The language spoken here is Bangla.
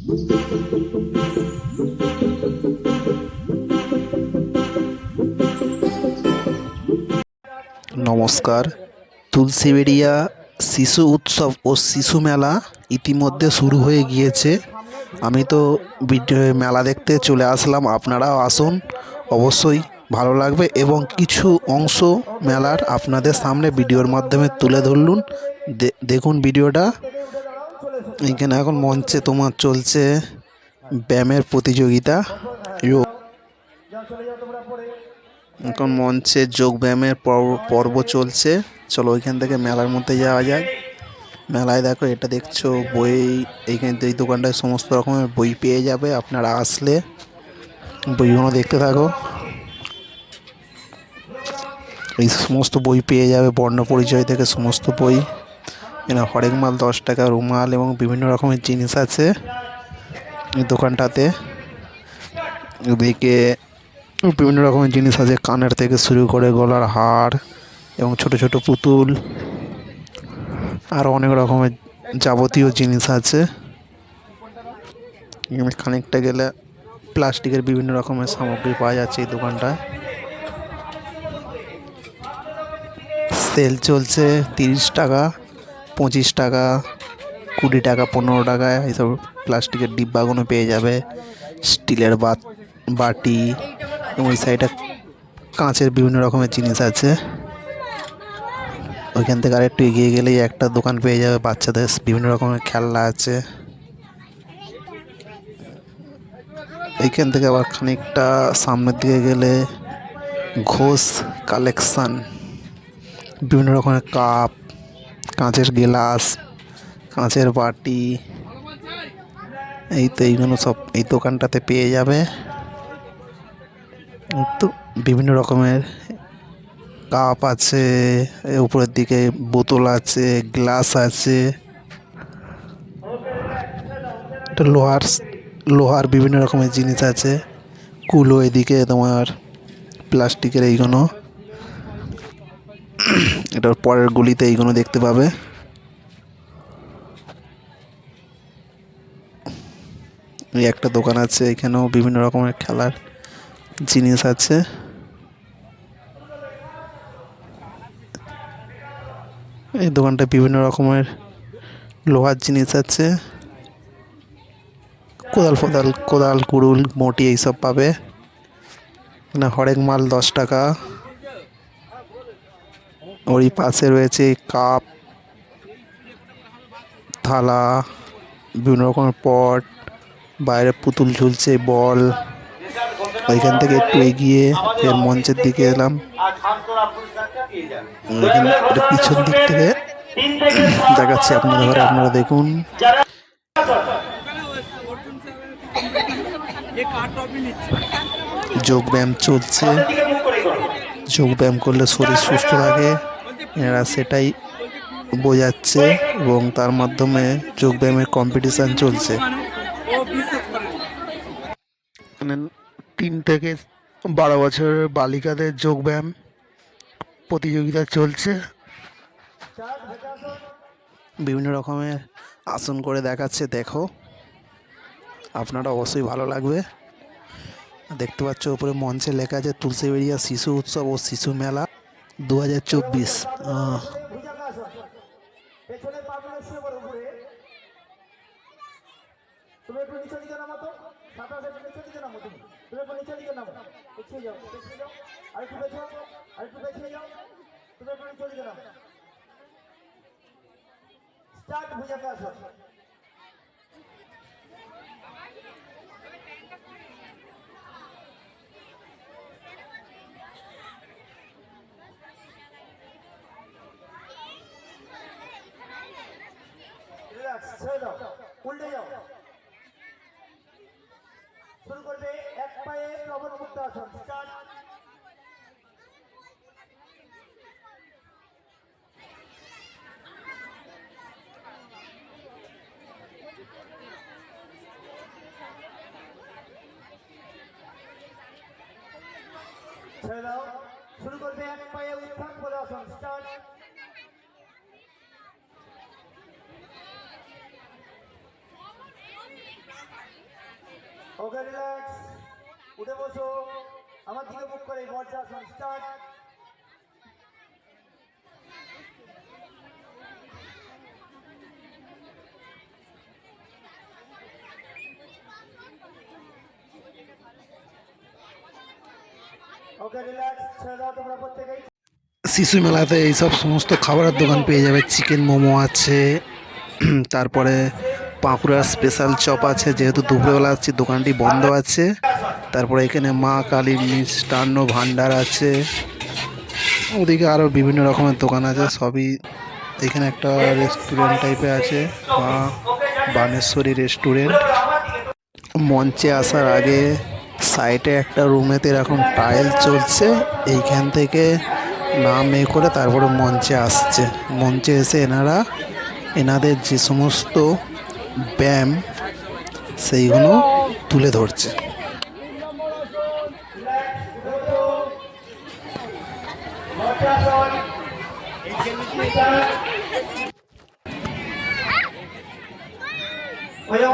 নমস্কার। তুলসীবেড়িয়া শিশু উৎসব ও শিশু মেলা ইতিমধ্যে শুরু হয়ে গিয়েছে। আমি তো মেলা দেখতে চলে আসলাম, আপনারাও আসুন, অবশ্যই ভালো লাগবে। এবং কিছু অংশ মেলার আপনাদের সামনে ভিডিওর মাধ্যমে তুলে ধরলুন, দেখুন ভিডিওটা। এখানে এখন মঞ্চে তোমার চলছে ব্যায়ামের প্রতিযোগিতা। এখন মঞ্চে যোগ ব্যায়ামের পর্ব চলছে। চলো ওইখান থেকে মেলার মধ্যে যাওয়া যাক। মেলায় দেখো, এটা দেখছো বই, এইখানে এই দোকানটায় সমস্ত রকমের বই পেয়ে যাবে। আপনারা আসলে বইগুলো দেখতে থাকো। এই সমস্ত বই পেয়ে যাবে, বর্ণ পরিচয় থেকে সমস্ত বই। এখানে হরেক মাল 10 টাকা, রুমাল এবং বিভিন্ন রকমের জিনিস আছে এই দোকানটাতে। এদিকে বিভিন্ন রকমের জিনিস আছে, কানের থেকে শুরু করে গলার হার এবং ছোট ছোট পুতুল, আরও অনেক রকমের যাবতীয় জিনিস আছে। খানিকটা গেলে প্লাস্টিকের বিভিন্ন রকমের সামগ্রী পাওয়া যাচ্ছে এই দোকানটায়। সেল চলছে 30 টাকা, 25 টাকা, 20 টাকা, 15 টাকায় এইসব প্লাস্টিকের ডিব্বাগুলো পেয়ে যাবে। স্টিলের বাটি এবং ওই সাইডে কাঁচের বিভিন্ন রকমের জিনিস আছে। ওইখান থেকে আরেকটু এগিয়ে গেলেই একটা দোকান পেয়ে যাবে, বাচ্চাদের বিভিন্ন রকমের খেলনা আছে। এইখান থেকে আবার খানিকটা সামনের দিকে গেলে ঘোষ কালেকশন, বিভিন্ন রকমের কাপ, কাঁচের গ্লাস, কাঁচের বাটি, এই তো এইগুলো সব এই দোকানটাতে পেয়ে যাবে। তো বিভিন্ন রকমের কাপ আছে, উপরের দিকে বোতল আছে, গ্লাস আছে। এটা লোহার বিভিন্ন রকমের জিনিস আছে। কুলো, এদিকে তোমার প্লাস্টিকের এইগুলো। এটার পরের গুলিতে এইগুলো দেখতে পাবে। এই একটা দোকান আছে, এখানেও বিভিন্ন রকমের খেলার জিনিস আছে। এই দোকানটা বিভিন্ন রকমের লোহার জিনিস আছে, কোদাল কুড়ুল মটি এইসব পাবে। না, হরেক মাল 10 টাকা। ওই পাশে রয়েছে কাপ, থালা, বিভিন্ন রকমের পট, বাইরে পুতুল ঝুলছে, বল। ওইখান থেকে একটু এগিয়ে ফের মঞ্চের দিকে এলাম। এটা পিছন দিক থেকে দেখাচ্ছি আপনাদের ঘরে, আপনারা দেখুন। যোগ ব্যায়াম চলছে। যোগ ব্যায়াম করলে শরীর সুস্থ থাকে, এরা সেটাই বোঝাচ্ছে এবং তার মাধ্যমে যোগ ব্যায়ামের কম্পিটিশান চলছে। মানে 3 থেকে 12 বছরের বালিকাদের যোগ ব্যায়াম প্রতিযোগিতা চলছে। বিভিন্ন রকমের আসন করে দেখাচ্ছে, দেখো, আপনারা অবশ্যই ভালো লাগবে। দেখতে পাচ্ছ উপরে মঞ্চে লেখা আছে তুলসীবেড়িয়া শিশু উৎসব ও শিশু মেলা 2024। তুমি একটু নিচে দিকে নামো তো, নিচে দিকে নামো, তুমি একটু নিচে দিকে নামো, পিছিয়ে যাও, আরেকটু পিছিয়ে যাও, তুমি একটু নিচে দিকে নামো। স্টার্ট হয়ে যাবে, আসো। রিল্যাক্স, ছেড়ে দাও, উল্টে যাও। শুরু করবে এক পায়ে লবণ মুক্ত আসন। স্টার্ট। ছেড়ে দাও। শুরু করবে এক পায়ে উত্থান বলে আসন। স্টার্ট। ওকে রিল্যাক্স, উঠে বসো, আমার দিকে মুখ করে বজ্রাসন স্টার্ট। ওকে রিল্যাক্স, ছেড়ে দাও তোমরা প্রত্যেকেই। শিশু মেলাতে এইসব সমস্ত খাবারের দোকান পেয়ে যাবে। চিকেন মোমো আছে, তারপরে পাঁকুড়ার স্পেশাল চপ আছে, যেহেতু দুপুরবেলা আসছি দোকানটি বন্ধ আছে। তারপরে এখানে মা কালী মিষ্টান্ন ভাণ্ডার আছে, ওদিকে আরও বিভিন্ন রকমের দোকান আছে সবই। এখানে একটা রেস্টুরেন্ট টাইপের আছে, মা বানেশ্বরী রেস্টুরেন্ট। মঞ্চে আসার আগে সাইডে একটা রুমেতে এরকম টাইল চলছে, এইখান থেকে নাম করে তারপরে মঞ্চে আসছে। মঞ্চে এসে এনাদের যে সমস্ত ব্যায়াম সেইগুলো তুলে ধরছে। বজ্রাসন